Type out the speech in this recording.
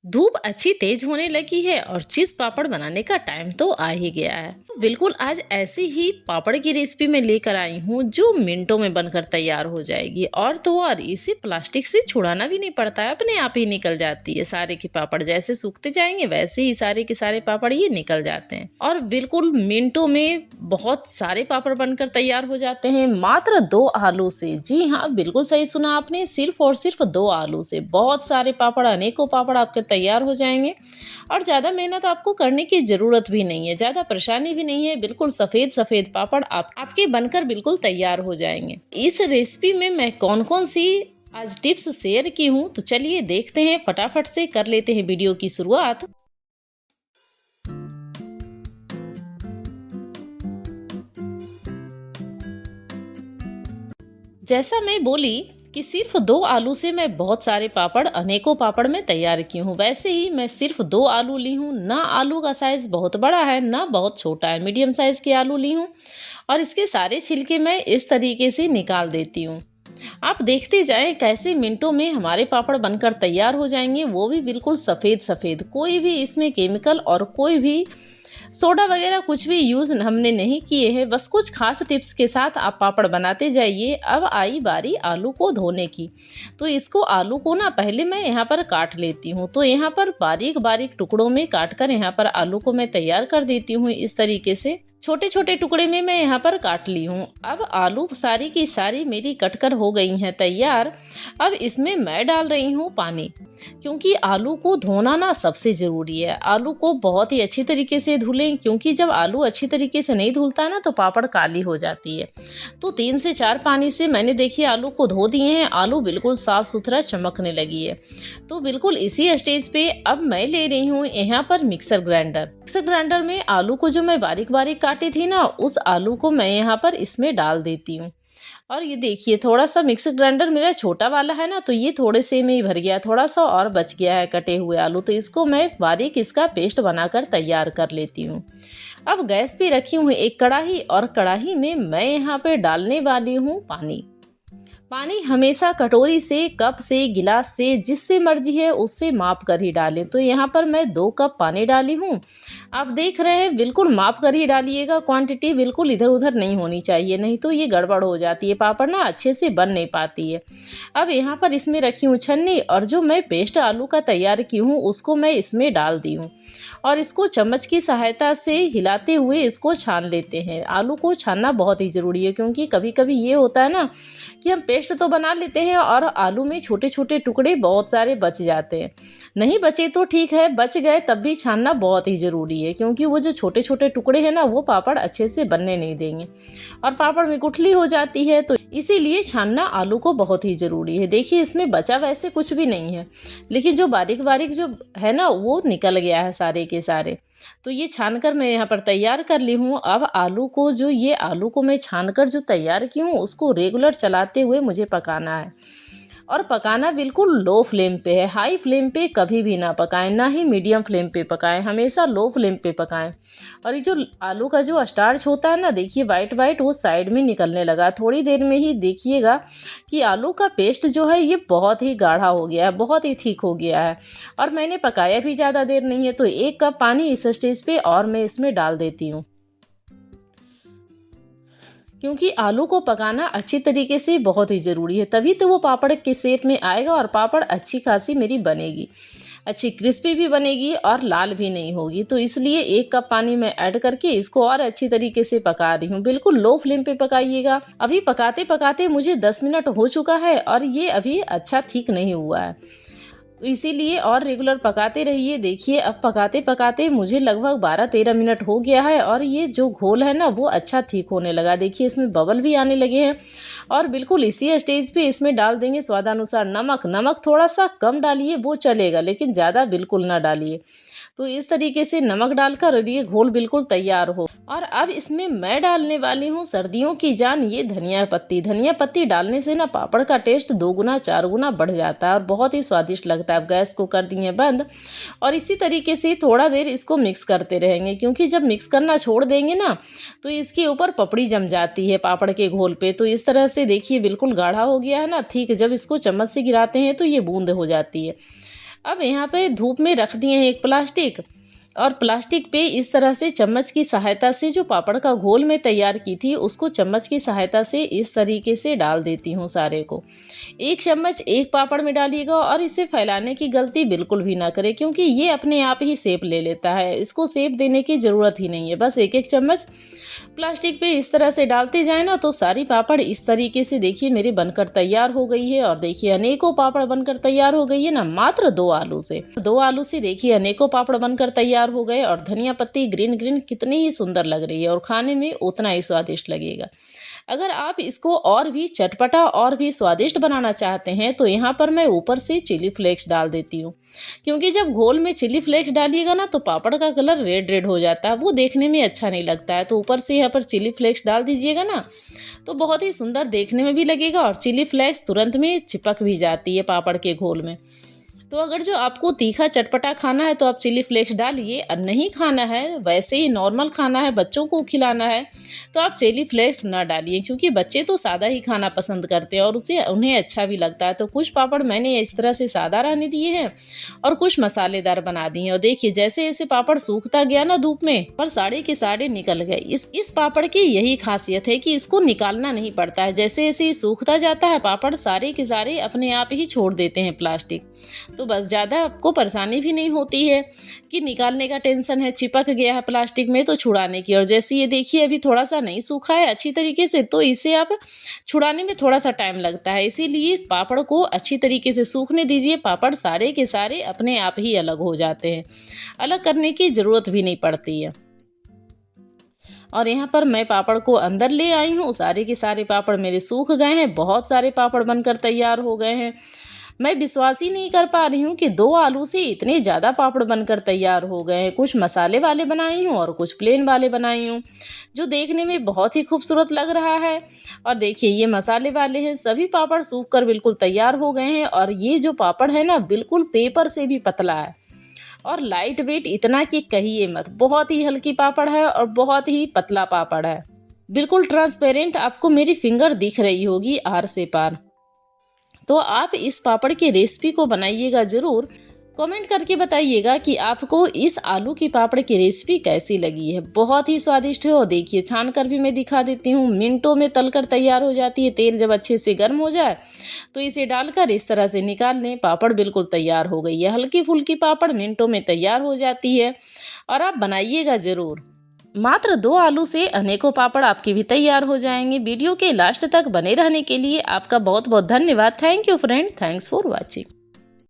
धूप अच्छी तेज होने लगी है और चीज पापड़ बनाने का टाइम तो आ ही गया है। बिल्कुल आज ऐसी ही पापड़ की रेसिपी मैं लेकर आई हूँ जो मिनटों में बनकर तैयार हो जाएगी। और तो और इसे प्लास्टिक से छुड़ाना भी नहीं पड़ता है, अपने आप ही निकल जाती है। सारे के पापड़ जैसे सूखते जाएंगे वैसे ही सारे के सारे पापड़ ये निकल जाते हैं और बिल्कुल मिनटों में बहुत सारे पापड़ बनकर तैयार हो जाते हैं मात्र 2 आलू से। जी हाँ, बिल्कुल सही सुना आपने, सिर्फ और सिर्फ 2 आलू से बहुत सारे पापड़, अनेकों पापड़ आपके तैयार हो जाएंगे। और ज़्यादा मेहनत आपको करने की ज़रूरत भी नहीं है, ज़्यादा परेशानी भी नहीं है। बिल्कुल सफ़ेद सफ़ेद पापड़ आपके बनकर बिल्कुल तैयार हो जाएंगे। इस रेसिपी में मैं कौन कौन सी आज टिप्स शेयर की हूँ तो चलिए देखते हैं, फटाफट से कर लेते हैं वीडियो की शुरुआत। जैसा मैं बोली कि सिर्फ 2 आलू से मैं बहुत सारे पापड़, अनेकों पापड़ में तैयार की हूँ। वैसे ही मैं सिर्फ 2 आलू ली हूँ, ना आलू का साइज़ बहुत बड़ा है ना बहुत छोटा है, मीडियम साइज़ के आलू ली हूँ। और इसके सारे छिलके मैं इस तरीके से निकाल देती हूँ। आप देखते जाएं कैसे मिनटों में हमारे पापड़ बनकर तैयार हो जाएंगे, वो भी बिल्कुल सफ़ेद सफ़ेद। कोई भी इसमें केमिकल और कोई भी सोडा वगैरह कुछ भी यूज़ हमने नहीं किए हैं। बस कुछ खास टिप्स के साथ आप पापड़ बनाते जाइए। अब आई बारी आलू को धोने की। तो इसको आलू को ना पहले मैं यहाँ पर काट लेती हूँ। तो यहाँ पर बारीक बारीक टुकड़ों में काट कर यहाँ पर आलू को मैं तैयार कर देती हूँ। इस तरीके से छोटे छोटे टुकड़े में मैं यहाँ पर काट ली हूँ। अब आलू सारी की सारी मेरी कटकर हो गई हैं तैयार। अब इसमें मैं डाल रही हूँ पानी, क्योंकि आलू को धोना ना सबसे ज़रूरी है। आलू को बहुत ही अच्छी तरीके से धुलें, क्योंकि जब आलू अच्छी तरीके से नहीं धुलता है ना तो पापड़ काली हो जाती है। तो 3 से 4 पानी से मैंने देखिए आलू को धो दिए हैं। आलू बिल्कुल साफ़ सुथरा चमकने लगी है। तो बिल्कुल इसी स्टेज पे अब मैं ले रही हूँ यहाँ पर मिक्सर ग्राइंडर में आलू को जो मैं बारीक बारीक काटी थी ना, उस आलू को मैं यहाँ पर इसमें डाल देती हूँ। और ये देखिए थोड़ा सा मिक्सर ग्राइंडर मेरा छोटा वाला है ना, तो ये थोड़े से में ही भर गया, थोड़ा सा और बच गया है कटे हुए आलू। तो इसको मैं बारीक इसका पेस्ट बनाकर तैयार कर लेती हूँ। अब गैस पे रखी हूँ एक कढ़ाई और कढ़ाई में मैं यहाँ पे डालने वाली हूँ पानी। पानी हमेशा कटोरी से, कप से, गिलास से, जिससे मर्जी है उससे माप कर ही डालें। तो यहाँ पर मैं 2 कप पानी डाली हूँ। आप देख रहे हैं, बिल्कुल माप कर ही डालिएगा। क्वांटिटी बिल्कुल इधर उधर नहीं होनी चाहिए, नहीं तो ये गड़बड़ हो जाती है, पापड़ ना अच्छे से बन नहीं पाती है। अब यहाँ पर इसमें रखी हूँ छन्नी और जो मैं पेस्ट आलू का तैयार की हूँ उसको मैं इसमें डाल दी हूँ। और इसको चम्मच की सहायता से हिलाते हुए इसको छान लेते हैं। आलू को छानना बहुत ही ज़रूरी है, क्योंकि कभी कभी ये होता है ना कि हम पेस्ट तो बना लेते हैं और आलू में छोटे छोटे टुकड़े बहुत सारे बच जाते हैं। नहीं बचे तो ठीक है, बच गए तब भी छानना बहुत ही ज़रूरी है, क्योंकि वो जो छोटे छोटे टुकड़े हैं ना वो पापड़ अच्छे से बनने नहीं देंगे और पापड़ में गुठली हो जाती है। तो इसीलिए छानना आलू को बहुत ही ज़रूरी है। देखिए इसमें बचा वैसे कुछ भी नहीं है, लेकिन जो बारीक बारीक जो है ना वो निकल गया है सारे के सारे। तो ये छानकर मैं यहाँ पर तैयार कर ली हूँ। अब आलू को मैं छानकर जो तैयार की हूँ उसको रेगुलर चलाते हुए मुझे पकाना है। और पकाना बिल्कुल लो फ्लेम पे है, हाई फ्लेम पे कभी भी ना पकाएं, ना ही मीडियम फ्लेम पे पकाएं, हमेशा लो फ्लेम पे पकाएं। और ये जो आलू का जो स्टार्च होता है ना, देखिए वाइट वाइट वो साइड में निकलने लगा। थोड़ी देर में ही देखिएगा कि आलू का पेस्ट जो है ये बहुत ही गाढ़ा हो गया है, बहुत ही थिक हो गया है। और मैंने पकाया भी ज़्यादा देर नहीं है। तो 1 कप पानी इस स्टेज पे और मैं इसमें डाल देती हूँ, क्योंकि आलू को पकाना अच्छी तरीके से बहुत ही ज़रूरी है, तभी तो वो पापड़ के शेप में आएगा और पापड़ अच्छी खासी मेरी बनेगी, अच्छी क्रिस्पी भी बनेगी और लाल भी नहीं होगी। तो इसलिए 1 कप पानी मैं ऐड करके इसको और अच्छी तरीके से पका रही हूँ। बिल्कुल लो फ्लेम पे पकाइएगा। अभी पकाते पकाते मुझे 10 मिनट हो चुका है और ये अभी अच्छा ठीक नहीं हुआ है, तो इसीलिए और रेगुलर पकाते रहिए। देखिए अब पकाते पकाते मुझे लगभग 12-13 मिनट हो गया है और ये जो घोल है ना वो अच्छा ठीक होने लगा। देखिए इसमें बबल भी आने लगे हैं। और बिल्कुल इसी स्टेज पे इसमें डाल देंगे स्वादानुसार नमक। नमक थोड़ा सा कम डालिए वो चलेगा, लेकिन ज़्यादा बिल्कुल ना डालिए। तो इस तरीके से नमक डालकर ये घोल बिल्कुल तैयार हो। और अब इसमें मैं डालने वाली हूँ सर्दियों की जान, ये धनिया पत्ती। धनिया पत्ती डालने से ना पापड़ का टेस्ट 2 गुना 4 गुना बढ़ जाता है और बहुत ही स्वादिष्ट लगता है। अब गैस को कर दिए बंद और इसी तरीके से थोड़ा देर इसको मिक्स करते रहेंगे, क्योंकि जब मिक्स करना छोड़ देंगे ना तो इसके ऊपर पपड़ी जम जाती है पापड़ के घोल पे। तो इस तरह से देखिए बिल्कुल गाढ़ा हो गया है ना, ठीक जब इसको चम्मच से गिराते हैं तो ये बूंद हो जाती है। अब यहाँ पे धूप में रख दिए हैं एक प्लास्टिक, और प्लास्टिक पे इस तरह से चम्मच की सहायता से जो पापड़ का घोल मैं तैयार की थी उसको चम्मच की सहायता से इस तरीके से डाल देती हूँ सारे को। एक चम्मच एक पापड़ में डालिएगा और इसे फैलाने की गलती बिल्कुल भी ना करें, क्योंकि ये अपने आप ही शेप ले लेता है, इसको शेप देने की ज़रूरत ही नहीं है। बस एक एक चम्मच प्लास्टिक पे इस तरह से डालते जाए ना, तो सारी पापड़ इस तरीके से देखिए मेरी बनकर तैयार हो गई है। और देखिए अनेकों पापड़ बनकर तैयार हो गई है ना, मात्र 2 आलू से। 2 आलू से देखिए अनेकों पापड़ बनकर तैयार हो गए, और धनिया पत्ती ग्रीन ग्रीन कितनी ही सुंदर लग रही है और खाने में उतना ही स्वादिष्ट लगेगा। अगर आप इसको और भी चटपटा और भी स्वादिष्ट बनाना चाहते हैं तो यहाँ पर मैं ऊपर से चिली फ्लेक्स डाल देती हूँ, क्योंकि जब घोल में चिली फ्लेक्स डालिएगा ना तो पापड़ का कलर रेड रेड हो जाता है, वो देखने में अच्छा नहीं लगता है। तो ऊपर से यहाँ पर चिली फ्लेक्स डाल दीजिएगा ना, तो बहुत ही सुंदर देखने में भी लगेगा, और चिली फ्लेक्स तुरंत में चिपक भी जाती है पापड़ के घोल में। तो अगर जो आपको तीखा चटपटा खाना है तो आप चिली फ्लेक्स डालिए, और नहीं खाना है वैसे ही नॉर्मल खाना है, बच्चों को खिलाना है, तो आप चिली फ्लेक्स ना डालिए, क्योंकि बच्चे तो सादा ही खाना पसंद करते हैं और उसे उन्हें अच्छा भी लगता है। तो कुछ पापड़ मैंने इस तरह से सादा रहने दिए हैं और कुछ मसालेदार बना दिए हैं। और देखिए जैसे जैसे पापड़ सूखता गया ना धूप में, पर सारे के सारे निकल गए। इस पापड़ की यही खासियत है कि इसको निकालना नहीं पड़ता है। जैसे जैसे सूखता जाता है पापड़ सारे के सारे अपने आप ही छोड़ देते हैं प्लास्टिक। तो बस ज़्यादा आपको परेशानी भी नहीं होती है कि निकालने का टेंशन है, चिपक गया है प्लास्टिक में तो छुड़ाने की। और जैसे ये देखिए अभी थोड़ा सा नहीं सूखा है अच्छी तरीके से, तो इसे आप छुड़ाने में थोड़ा सा टाइम लगता है, इसीलिए पापड़ को अच्छी तरीके से सूखने दीजिए। पापड़ सारे के सारे अपने आप ही अलग हो जाते हैं, अलग करने की ज़रूरत भी नहीं पड़ती है। और यहाँ पर मैं पापड़ को अंदर ले आई हूँ, सारे के सारे पापड़ मेरे सूख गए हैं, बहुत सारे पापड़ बनकर तैयार हो गए हैं। मैं विश्वास ही नहीं कर पा रही हूँ कि 2 आलू से इतने ज़्यादा पापड़ बनकर तैयार हो गए हैं। कुछ मसाले वाले बनाई हूँ और कुछ प्लेन वाले बनाई हूँ, जो देखने में बहुत ही खूबसूरत लग रहा है। और देखिए ये मसाले वाले हैं। सभी पापड़ सूख कर बिल्कुल तैयार हो गए हैं, और ये जो पापड़ है ना बिल्कुल पेपर से भी पतला है और लाइट वेट इतना कि कहिए मत। बहुत ही हल्की पापड़ है और बहुत ही पतला पापड़ है, बिल्कुल ट्रांसपेरेंट, आपको मेरी फिंगर दिख रही होगी आर से पार। तो आप इस पापड़ की रेसिपी को बनाइएगा ज़रूर। कमेंट करके बताइएगा कि आपको इस आलू की पापड़ की रेसिपी कैसी लगी है। बहुत ही स्वादिष्ट है, और देखिए छान कर भी मैं दिखा देती हूँ, मिनटों में तलकर तैयार हो जाती है। तेल जब अच्छे से गर्म हो जाए तो इसे डालकर इस तरह से निकाल लें, पापड़ बिल्कुल तैयार हो गई है। हल्की फुल्की पापड़ मिनटों में तैयार हो जाती है, और आप बनाइएगा ज़रूर। मात्र 2 आलू से अनेकों पापड़ आपके भी तैयार हो जाएंगे। वीडियो के लास्ट तक बने रहने के लिए आपका बहुत बहुत धन्यवाद। Thank you friend, thanks for watching.